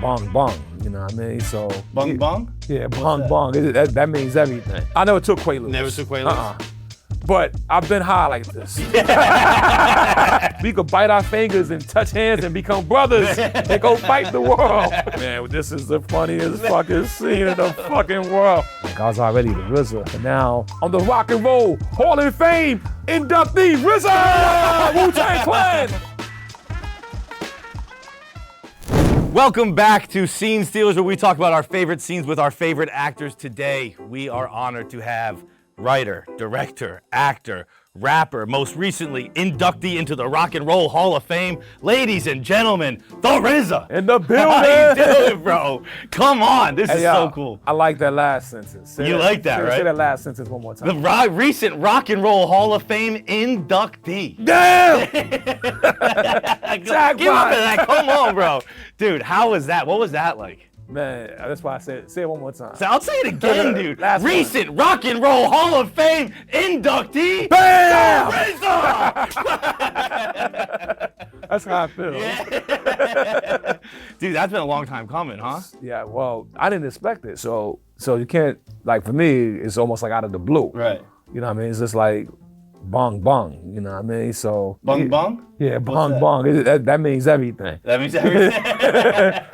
bong bong, you know what I mean? So Bong bong? Yeah, bong bong. That means everything. I never took Quaaludes. Never took Quaaludes? But I've been high like this. We could bite our fingers and touch hands and become brothers and go fight the world. Man, this is the funniest fucking scene in the fucking world. Like, I was already the RZA, but now I'm the Rock and Roll Hall of Fame inductee, RZA! Wu-Tang Clan! Welcome back to Scene Stealers, where we talk about our favorite scenes with our favorite actors. Today, we are honored to have writer, director, actor, rapper, most recently inductee into the Rock and Roll Hall of Fame. Ladies and gentlemen, the RZA. In the building. How you doing, bro? Come on, this is so cool. I like that last sentence. You like that, right? Say that last sentence one more time. The recent Rock and Roll Hall of Fame inductee. Damn! Give up to that, come on, bro. Dude, how was that? What was that like? Man, that's why I said, say it one more time. So I'll say it again, dude. Recent one. Rock and Roll Hall of Fame inductee. Bam! RZA! That's how I feel. Yeah. Dude, that's been a long time coming, huh? Yeah, well, I didn't expect it. So you can't, like, for me, it's almost like out of the blue. Right. You know what I mean? It's just like bong bong, you know what I mean? So bong bong? Yeah, bong bong. That means everything. That means everything.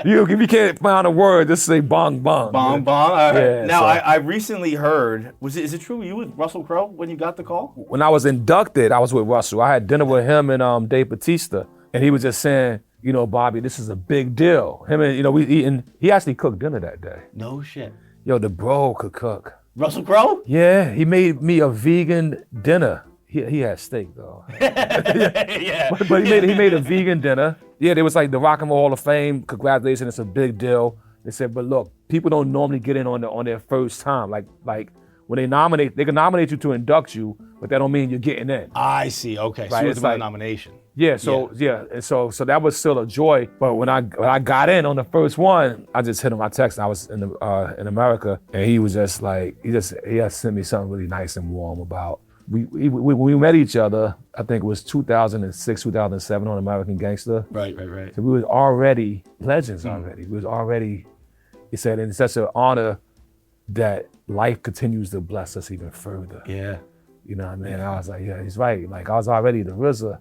If you can't find a word, just say bong bong. Bong bong. All right. Yeah, now so, I recently heard. Is it true? Were you with Russell Crowe when you got the call? When I was inducted, I was with Russell. I had dinner with him and Dave Bautista, and he was just saying, you know, Bobby, this is a big deal. Him and we eating. He actually cooked dinner that day. No shit. Yo, the bro could cook. Russell Crowe? Yeah, he made me a vegan dinner. He had steak though. Yeah. But he made a vegan dinner. Yeah, they was like the Rock and Roll Hall of Fame. Congratulations, it's a big deal. They said, but look, people don't normally get in on their first time. Like when they can nominate you to induct you, but that don't mean you're getting in. I see. Okay, right? So it's about a nomination. Yeah. So and so that was still a joy. But when I got in on the first one, I just hit him. I texted. I was in America, and he was just like he had sent me something really nice and warm about. We met each other, I think it was 2006, 2007 on American Gangster. Right. So we was already legends already. We was already, he said, and it's such an honor that life continues to bless us even further. Yeah. You know what I mean? Yeah. I was like, yeah, he's right. Like I was already the RZA,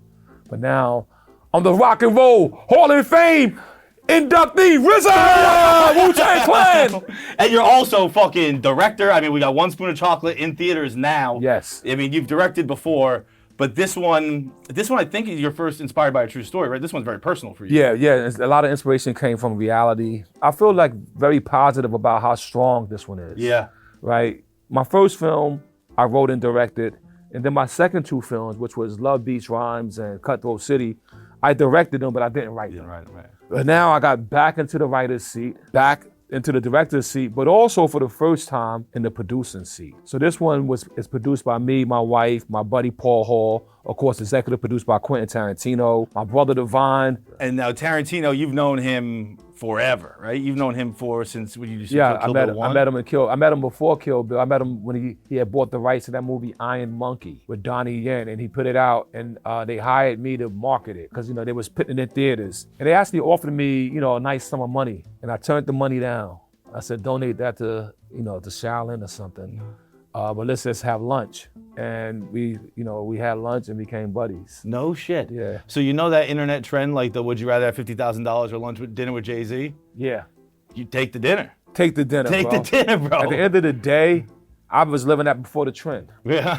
but now I'm the Rock and Roll Hall of Fame inductee, RZA! Wu-Tang Clan! And you're also fucking director. I mean, we got One Spoon of Chocolate in theaters now. Yes. I mean, you've directed before, but this one I think is your first inspired by a true story, right? This one's very personal for you. Yeah. A lot of inspiration came from reality. I feel like very positive about how strong this one is. Yeah. Right? My first film, I wrote and directed, and then my second two films, which was Love Beats Rhymes and Cutthroat City, I directed them, but I didn't write them. Right. But now I got back into the writer's seat, back into the director's seat, but also for the first time in the producing seat. So this one is produced by me, my wife, my buddy Paul Hall, of course, executive produced by Quentin Tarantino, my brother Divine. And now Tarantino, you've known him forever, right? You've known him since when you just I met him. I met him before Kill Bill. I met him when he had bought the rights to that movie Iron Monkey with Donnie Yen, and he put it out, and they hired me to market it because they was putting it in theaters, and they actually offered me a nice sum of money, and I turned the money down. I said donate that to to Shaolin or something, but let's just have lunch, and we had lunch and became buddies. No shit. Yeah. So you know that internet trend, like the would you rather have $50,000 or dinner with Jay-Z? Yeah. You take the dinner. Take the dinner, Take bro. the dinner, bro. At the end of the day, I was living that before the trend. Yeah.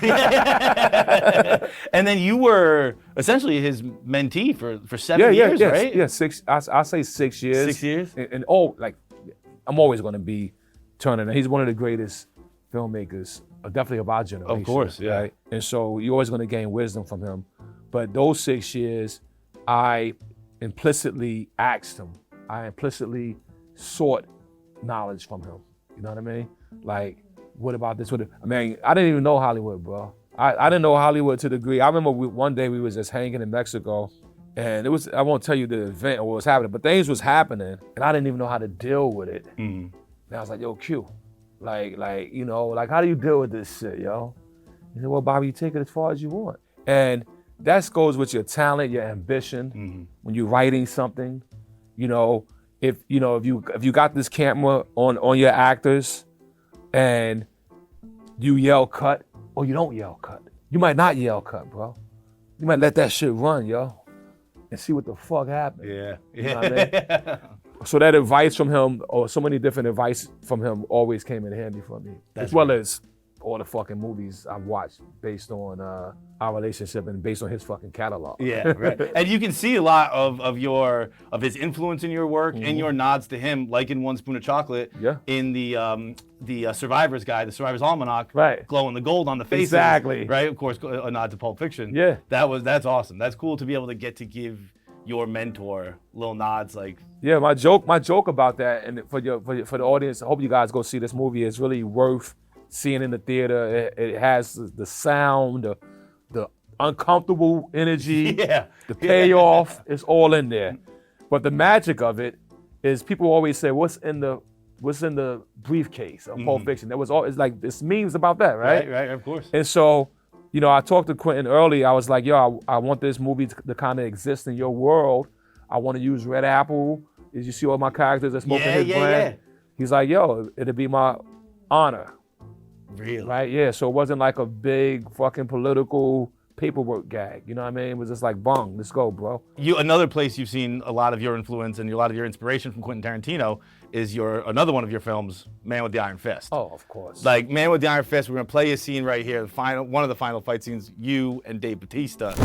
And then you were essentially his mentee for 7 years, right? Yeah, I say 6 years. 6 years? And I'm always going to be Turner. He's one of the greatest filmmakers, definitely of our generation. Of course, yeah. Right? And so you're always going to gain wisdom from him. But those 6 years, I implicitly asked him. I implicitly sought knowledge from him. You know what I mean? Like, what about this? I didn't even know Hollywood, bro. I didn't know Hollywood to the degree. I remember one day we was just hanging in Mexico, and I won't tell you the event or what was happening, but things was happening, and I didn't even know how to deal with it. And I was like, yo, Q, like how do you deal with this shit, yo? He said, well, Bobby, you take it as far as you want. And that goes with your talent, your ambition. When you're writing something, if you got this camera on your actors and you yell cut or you don't yell cut. You might not yell cut, bro. You might let that shit run, yo, and see what the fuck happens. Yeah. You know what I mean? So that advice from him, or so many different advice from him, always came in handy for me. As well as all the fucking movies I've watched based on our relationship and based on his fucking catalog. Yeah, right. And you can see a lot of his influence in your work and your nods to him, like in One Spoon of Chocolate, in the Survivor's Guide, the Survivor's Almanac, right? Glowing the gold on the faces, exactly. Right, of course, a nod to Pulp Fiction. Yeah, that's awesome. That's cool to be able to give your mentor little nods like. Yeah, my joke about that, and for the audience, I hope you guys go see this movie. It's really worth seeing in the theater. It has the sound, the uncomfortable energy, the payoff. It's all in there. But the magic of it is, people always say, "What's in the briefcase of Pulp Fiction?" There was it's like this memes about that, right? Right, of course. And so, I talked to Quentin early. I was like, "Yo, I want this movie to kind of exist in your world. I want to use Red Apple. Did you see all my characters that smoke in his brand?" He's like, "Yo, it'd be my honor." Really? Right? Yeah. So it wasn't like a big fucking political paperwork gag. You know what I mean? It was just like, bong, let's go, bro. Another place you've seen a lot of your influence and a lot of your inspiration from Quentin Tarantino is another one of your films, Man with the Iron Fist. Oh, of course. Like Man with the Iron Fist, we're gonna play a scene right here, one of the final fight scenes, you and Dave Bautista.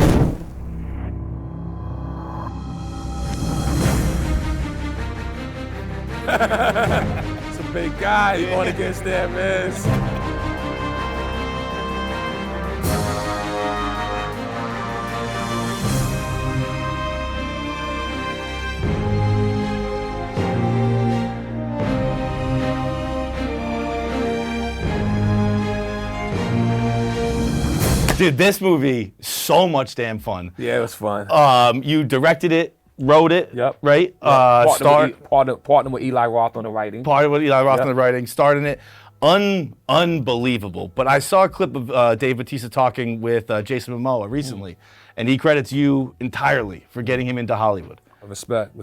It's a big guy going against that, man. Dude, this movie, so much damn fun. Yeah, it was fun. You directed it, wrote it, right? Partner with Eli Roth on the writing. Partner with Eli Roth on the writing, starting it. Unbelievable. But I saw a clip of Dave Bautista talking with Jason Momoa recently, and he credits you entirely for getting him into Hollywood. Respect.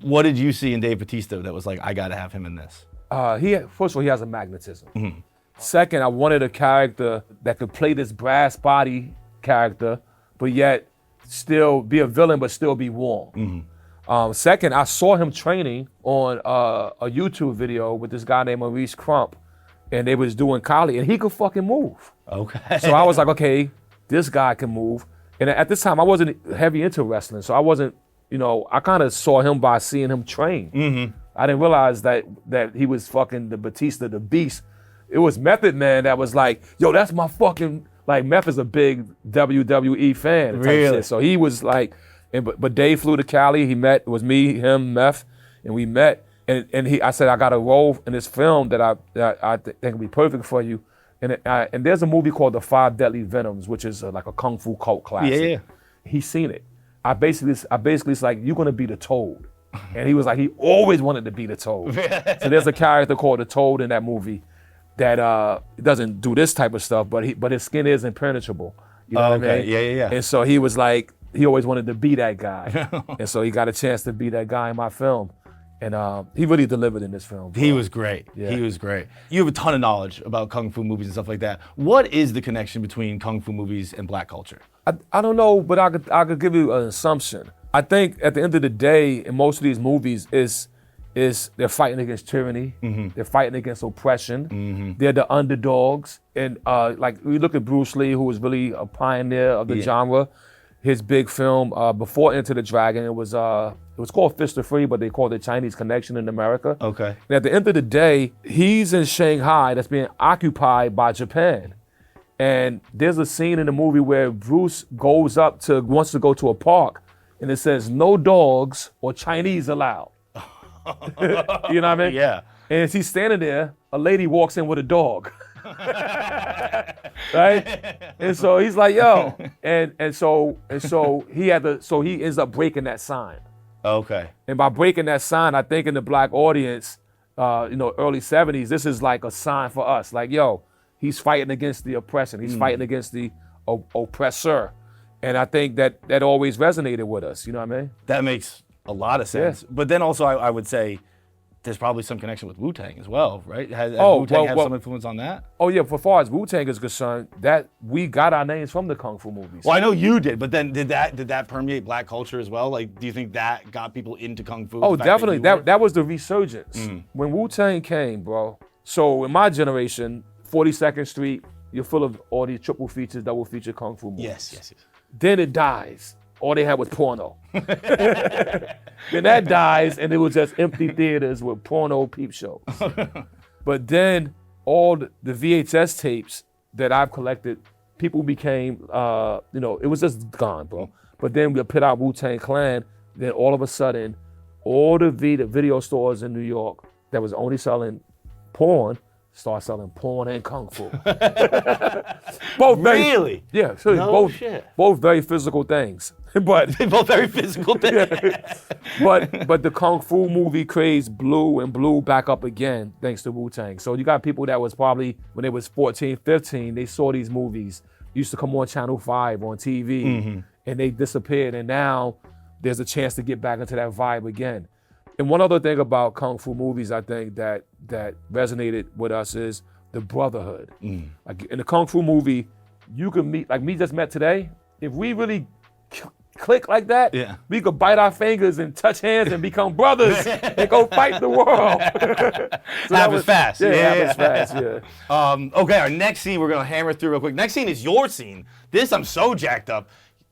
What did you see in Dave Bautista that was like, I gotta have him in this? First of all, he has a magnetism. Second, I wanted a character that could play this brass body character, but yet still be a villain, but still be warm. Second, I saw him training on a YouTube video with this guy named Maurice Crump, and they was doing Kali, and he could fucking move. Okay. So I was like, okay, this guy can move. And at this time, I wasn't heavy into wrestling, so I wasn't, I kind of saw him by seeing him train. I didn't realize that he was fucking the Batista, the Beast. It was Method Man that was like, yo, that's my fucking, like, Meth is a big WWE fan. Really? Shit. So he was like, but Dave flew to Cali. He met, it was me, him, Meth, and we met. And I said, I got a role in this film that I think would be perfect for you. And there's a movie called The Five Deadly Venoms, which is like a kung fu cult classic. Yeah. He's seen it. I basically was like, you're gonna be the Toad. And he was like, he always wanted to be the Toad. So there's a character called the Toad in that movie that doesn't do this type of stuff, but his skin is impenetrable. You know what I mean? Yeah. And so he was like, he always wanted to be that guy. And so he got a chance to be that guy in my film. And he really delivered in this film. Bro. He was great. Yeah. He was great. You have a ton of knowledge about Kung Fu movies and stuff like that. What is the connection between Kung Fu movies and Black culture? I don't know, but I could give you an assumption. I think at the end of the day, in most of these movies, is they're fighting against tyranny, they're fighting against oppression, they're the underdogs. And like we look at Bruce Lee, who was really a pioneer of the genre. His big film before Enter the Dragon, it was called Fist of Free, but they called it Chinese Connection in America. Okay. And at the end of the day, he's in Shanghai that's being occupied by Japan. And there's a scene in the movie where Bruce wants to go to a park, and it says, "No dogs or Chinese allowed." You know what I mean? Yeah. And as he's standing there, a lady walks in with a dog. Right? And so he's like, yo. And so he ends up breaking that sign. Okay. And by breaking that sign, I think in the Black audience, early 70s, this is like a sign for us. Like, yo, he's fighting against the oppression. He's fighting against the oppressor. And I think that always resonated with us. You know what I mean? That makes a lot of sense. But then also I would say there's probably some connection with Wu-Tang as well, right? Has Wu-Tang had some influence on that? Oh yeah, for far as Wu-Tang is concerned, that we got our names from the Kung Fu movies. Well, I know you did, but then did that permeate black culture as well? Like, do you think that got people into Kung Fu? Oh, definitely. That was the resurgence. When Wu-Tang came, bro. So in my generation, 42nd Street, you're full of all these triple features, double feature Kung Fu movies. Yes. Then it dies. All they had was porno. Then that dies, and it was just empty theaters with porno peep shows. But then all the VHS tapes that I've collected, people became, it was just gone, bro. But then we put out Wu-Tang Clan, then all of a sudden, all the video stores in New York that was only selling porn start selling porn and Kung Fu. Both really? Yeah, so both very physical things. But both very physical things. but the Kung Fu movie craze blew back up again thanks to Wu-Tang. So you got people that was probably, when they was 14, 15, they saw these movies, used to come on Channel 5 on TV, and they disappeared, and now there's a chance to get back into that vibe again. And one other thing about Kung Fu movies, I think that resonated with us is the brotherhood. Like in the Kung Fu movie, you could meet, like me just met today, if we really click like that, we could bite our fingers and touch hands and become brothers and go fight the world. So happens fast. Happens fast, yeah. Okay, our next scene we're gonna hammer through real quick. Next scene is your scene. This, I'm so jacked up.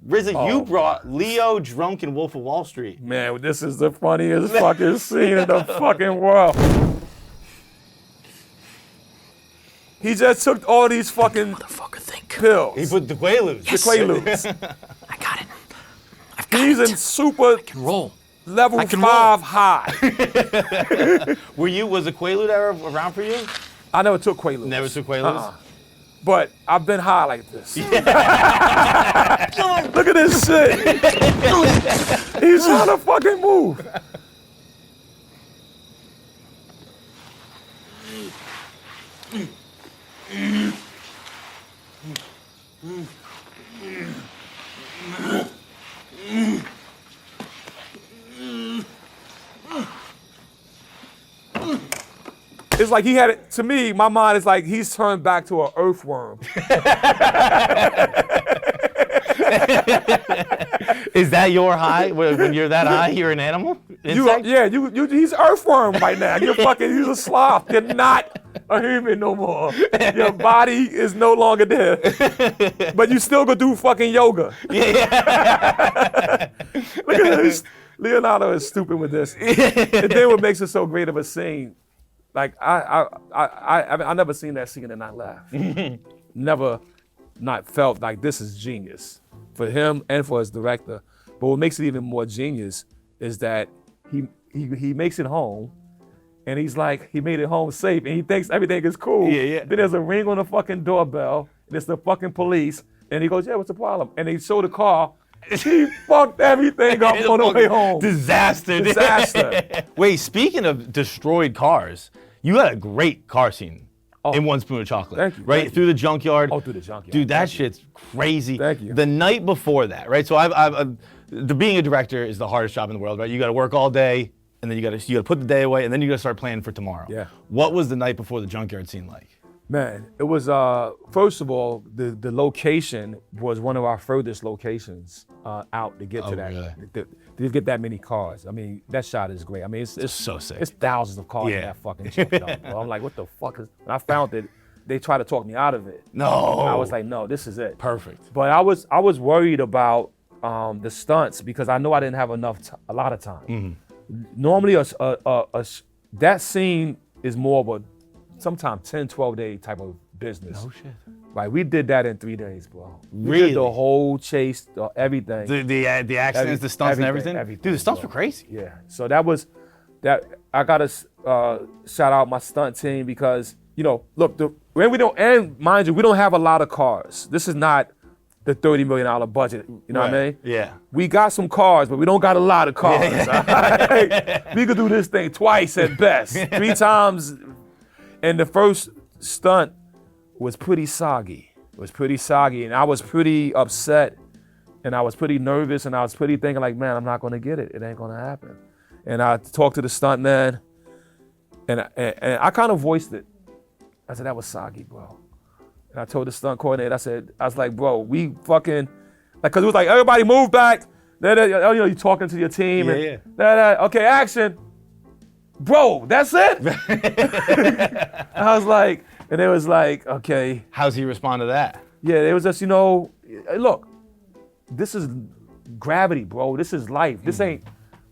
RZA, you brought Leo drunk in Wolf of Wall Street. Man, this is the funniest fucking scene in the fucking world. He just took all these fucking pills. He put the Quaaludes. The Quaaludes. I got it. He's in super Roll. level 5 high. Was the Quaalude era around for you? I never took Quaaludes. Never took Quaaludes? But I've been high like this. Look at this shit. He's trying to fucking move. It's like he had it, to me, my mind is like he's turned back to an earthworm. Is that your high? When you're that high, you're an animal? He's earthworm right now. He's a sloth. You're not a human no more. Your body is no longer there. But you still gonna do fucking yoga. Yeah. Look at this. Leonardo is stupid with this. And then what makes it so great of a scene, like I never seen that scene and not laugh. Never not felt like this is genius for him and for his director. But what makes it even more genius is that he makes it home, and he's like, he made it home safe, and he thinks everything is cool. Yeah. Then there's a ring on the fucking doorbell, and it's the fucking police, and he goes, yeah, what's the problem? And they show the car. He fucked everything up on the way home. Disaster. Wait, speaking of destroyed cars, you had a great car scene in One Spoon of Chocolate. Thank you. Right? Through the junkyard. Oh, through the junkyard. Dude, that shit's crazy. Thank you. The night before that, right? So being a director is the hardest job in the world, right? You gotta work all day, and then you gotta put the day away, and then you gotta start planning for tomorrow. Yeah. What was the night before the junkyard scene like? Man, it was, first of all, the location was one of our furthest locations out to get to that. Really? To get that many cars. I mean, that shot is great. I mean, it's so sick. It's thousands of cars in that fucking junkyard. I'm like, what the fuck is, when I found it, they tried to talk me out of it. No. I was like, no, this is it. Perfect. But I was worried about the stunts because I know I didn't have a lot of time. Normally, that scene is more of a sometimes 10, 12 day type of business. No shit. Right, we did that in 3 days, bro. We Really? did the whole chase, everything. The accidents, the stunts and everything? Dude, the stunts were crazy. Yeah, so that I gotta shout out my stunt team because, look, and mind you, we don't have a lot of cars. This is not the $30 million budget, you know what I mean? Yeah. We got some cars, but we don't got a lot of cars. Right? We could do this thing twice at best, 3 times. And the first stunt was pretty soggy. And I was pretty upset And I was pretty nervous, and I was pretty thinking like, man, I'm not gonna get it. It ain't gonna happen. And I talked to the stunt man, and I kind of voiced it. I said, that was soggy, bro. And I told the stunt coordinator, I was like, bro, we fucking, like, cause it was like, everybody move back. You know, you talking to your team. Okay, action. Bro, that's it? I was like, and it was like, okay. How's he respond to that? Yeah, it was just, you know, look, this is gravity, bro. This is life. This ain't,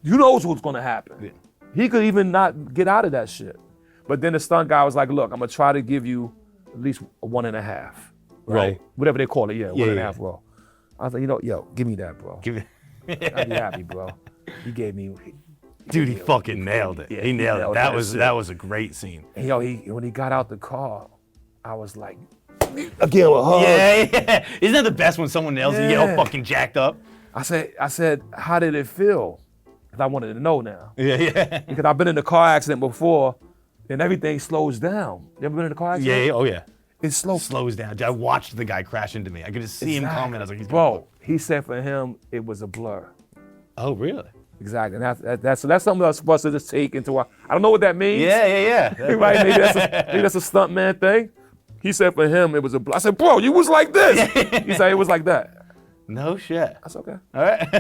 you knows what's gonna happen. Yeah. He could even not get out of that shit. But then the stunt guy was like, look, I'm gonna try to give you at least a 1.5. Right? Whatever they call it, 1.5 roll. I was like, you know, yo, give me that, bro. I'd be happy, bro. He gave me. Dude, he fucking nailed it. Yeah, he nailed it. That was a great scene. And yo, when he got out the car, I was like, I gave him a hug. Yeah. Isn't that the best when someone nails it? You get all fucking jacked up. I said, how did it feel? Because I wanted to know now. Yeah. Because I've been in a car accident before, and everything slows down. You ever been in a car accident? Yeah. Oh yeah. It slows down. I watched the guy crash into me. I could just see him coming. I was like, bro, he said for him it was a blur. Oh really? Exactly. And that's something that's supposed to just take into our, I don't know what that means. Yeah. Right? Maybe that's a stunt man thing. He said for him it was a blur. I said, bro, you was like this. He said it was like that. No shit. That's okay. All right.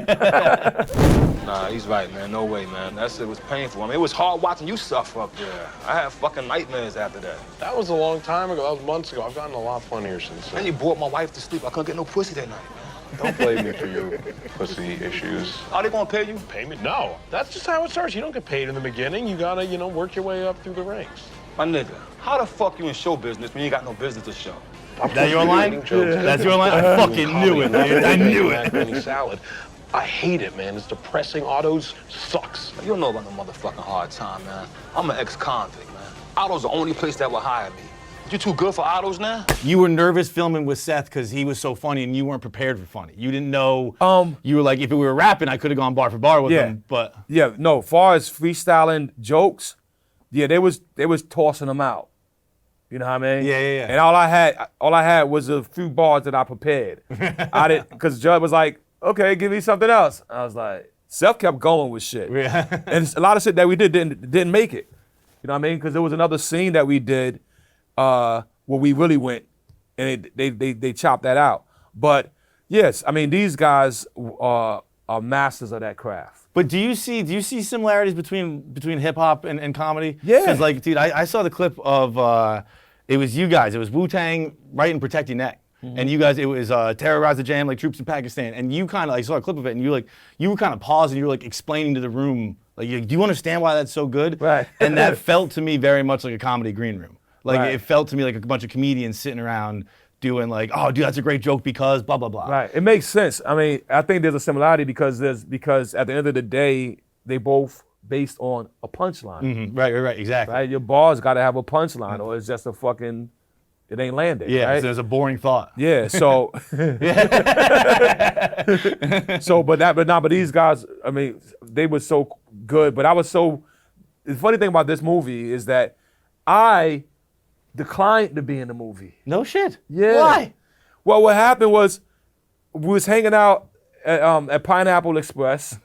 Nah, he's right, man. No way, man. That shit was painful. I mean, it was hard watching you suffer up there. I had fucking nightmares after that. That was a long time ago. That was months ago. I've gotten a lot funnier since then. And you brought my wife to sleep. I couldn't get no pussy that night, man. Don't blame me for your pussy issues. Are they gonna pay you? Payment? No. That's just how it starts. You don't get paid in the beginning. You gotta, work your way up through the ranks. My nigga, how the fuck you in show business when you ain't got no business to show? That your line? That's your line? I fucking knew it, man. I knew it. Salad. I hate it, man. It's depressing. Autos sucks. You don't know about no motherfucking hard time, man. I'm an ex-convict, man. Auto's the only place that will hire me. You too good for autos now? You were nervous filming with Seth because he was so funny and you weren't prepared for funny. You didn't know, you were like, if we were rapping, I could have gone bar for bar with him, but. Yeah, no, far as freestyling jokes, they was tossing them out. You know what I mean? Yeah. And all I had was a few bars that I prepared. I didn't, because Judd was like, okay, give me something else. I was like, Seth kept going with shit. Yeah. And a lot of shit that we did didn't make it. You know what I mean? Because there was another scene that we did where we really went, and they chopped that out. But yes, I mean, these guys are masters of that craft. But do you see similarities between hip hop and comedy? Yeah. Because like, dude, I saw the clip of it was you guys. It was Wu-Tang, Right and Protect Your Neck. Mm-hmm. And you guys, it was Terrorize the Jam, like troops in Pakistan. And you kind of, I saw a clip of it, and you were kind of pausing, you were like explaining to the room, like, do you understand why that's so good? Right. And that felt to me very much like a comedy green room. Like Right. It felt to me like a bunch of comedians sitting around doing like, oh, dude, that's a great joke because blah blah blah. Right. It makes sense. I mean, I think there's a similarity because at the end of the day, they both based on a punchline. Mm-hmm. Right, exactly. Right. Your bars got to have a punchline, or it's just a fucking. It ain't landing. Yeah. Right? So there's a boring thought. Yeah. So. But these guys, I mean, they were so good. But I was so. The funny thing about this movie is that I declined to be in the movie. No shit. Yeah. Why? Well, what happened was we was hanging out at Pineapple Express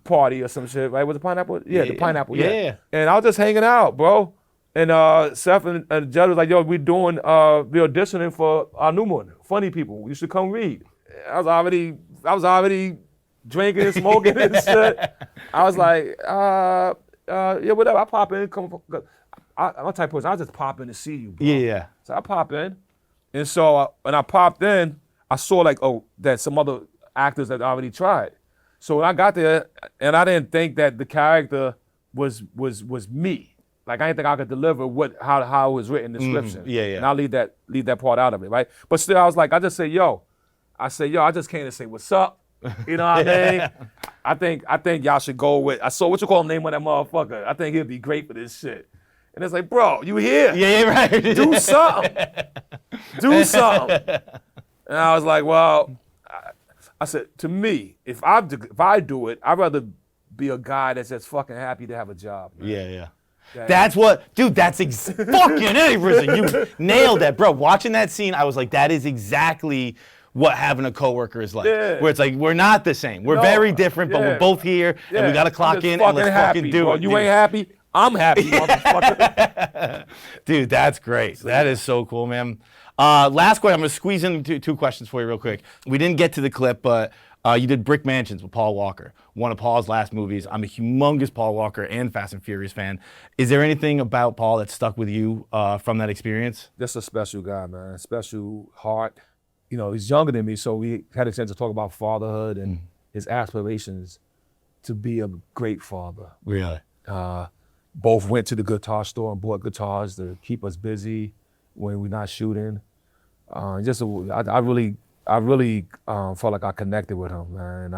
party or some shit, right? Was it Pineapple? Yeah, the Pineapple, yeah. And I was just hanging out, bro. And Seth and the judge was like, yo, we auditioning for our new one, Funny People. You should come read. I was already drinking and smoking and shit. I was like, yeah, whatever. I pop in, I'm a type of person, I just pop in to see you, bro. Yeah. So I pop in. And so when I popped in, I saw like, that some other actors that already tried. So when I got there, and I didn't think that the character was me. Like I didn't think I could deliver how it was written in the description. Yeah. And I'll leave that part out of it, right? But still, I was like, I just came to say what's up. You know what I mean? I think y'all should go with. I saw what you call the name of that motherfucker. I think he'd be great for this shit. And it's like, bro, you here? Yeah, right. Do something. Do something. And I was like, well, I said, to me, if I do it, I'd rather be a guy that's just fucking happy to have a job. Man. Yeah. That's what, dude, that's fucking it, RZA. You nailed that, bro. Watching that scene, I was like, that is exactly what having a coworker is like. Yeah. Where it's like, we're not the same. We're No, very different, but yeah. we're both here, and we got to clock in and let's fucking do bro. it. You dude. ain't happy? I'm happy, motherfucker. Dude, that's great. That is so cool, man. Last question. I'm going to squeeze in two questions for you real quick. We didn't get to the clip, but you did Brick Mansions with Paul Walker, one of Paul's last movies. I'm a humongous Paul Walker and Fast and Furious fan. Is there anything about Paul that stuck with you from that experience? That's a special guy, man. Special heart. You know, he's younger than me, so we had a chance to talk about fatherhood and his aspirations to be a great father. Really? Both went to the guitar store and bought guitars to keep us busy when we're not shooting. I really felt like I connected with him, man.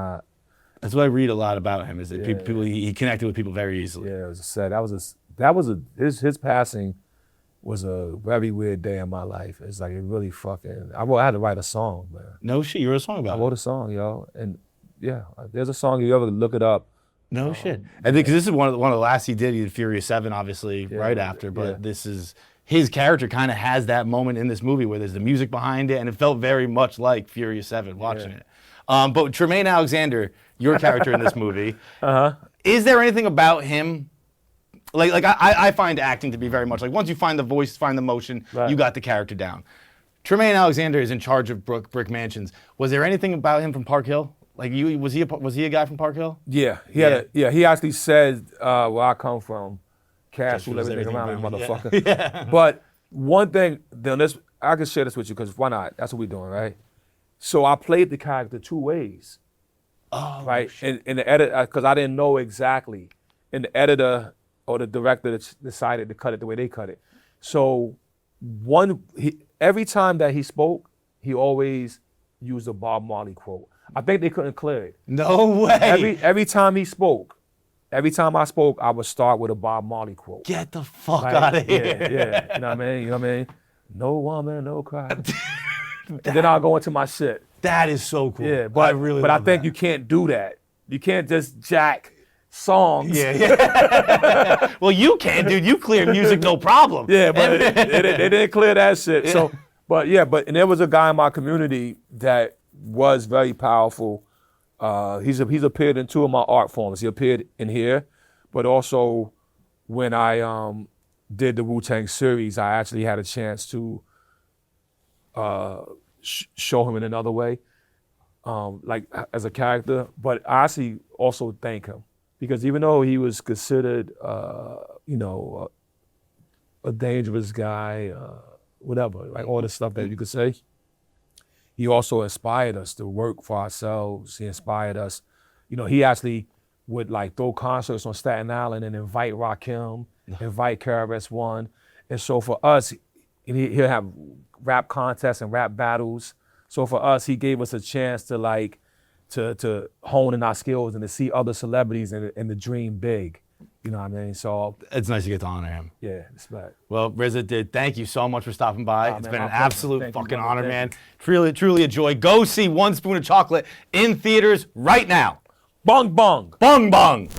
That's what I read a lot about him. Is that people he connected with people very easily. Yeah, it was sad. His passing was a very weird day in my life. It's like it really fucking. I had to write a song, man. No shit, you wrote a song about I wrote a song, yo, and yeah, there's a song. You ever look it up? No shit. And because this is one of the last he did. He did Furious 7, obviously, right after. But this is his character kind of has that moment in this movie where there's the music behind it, and it felt very much like Furious 7 watching it. But Tremaine Alexander, your character in this movie, is there anything about him? Like I find acting to be very much like once you find the voice, find the motion, you got the character down. Tremaine Alexander is in charge of Brick Mansions. Was there anything about him from Park Hill? Like was he a guy from Park Hill? Yeah, he actually said where I come from, cash rule everything around me, motherfucker. Yeah. But one thing, I can share this with you because why not? That's what we're doing, right? So I played the character two ways. Oh, right. In the edit, because I didn't know exactly, and the editor or the director decided to cut it the way they cut it. So every time that he spoke, he always used a Bob Marley quote. I think they couldn't clear it. No way. Every time he spoke, every time I spoke, I would start with a Bob Marley quote. Get the fuck out of here. Yeah. You know what I mean? No woman, no cry. And then I'll go into my shit. That is so cool. Yeah, but I think you can't do that. You can't just jack songs. Yeah. Well, you can, dude. You clear music, no problem. Yeah, but they didn't clear that shit. Yeah. So, and there was a guy in my community that was very powerful. He's appeared in two of my art forms. He appeared in here, but also when I did the Wu-Tang series, I actually had a chance to show him in another way, like as a character. But I actually also thank him because even though he was considered, a dangerous guy, whatever, like all the stuff that you could say, he also inspired us to work for ourselves. He inspired us. He actually would like throw concerts on Staten Island and invite Rakim, invite KRS-One. And so for us, he'll have rap contests and rap battles. So for us, he gave us a chance to hone in our skills and to see other celebrities and to dream big. You know what I mean? So it's nice to get to honor him. Yeah, respect. Well, RZA, thank you so much for stopping by. It's been an absolute fucking honor, man. You. Truly a joy. Go see One Spoon of Chocolate in theaters right now. Bong bong. Bong bong.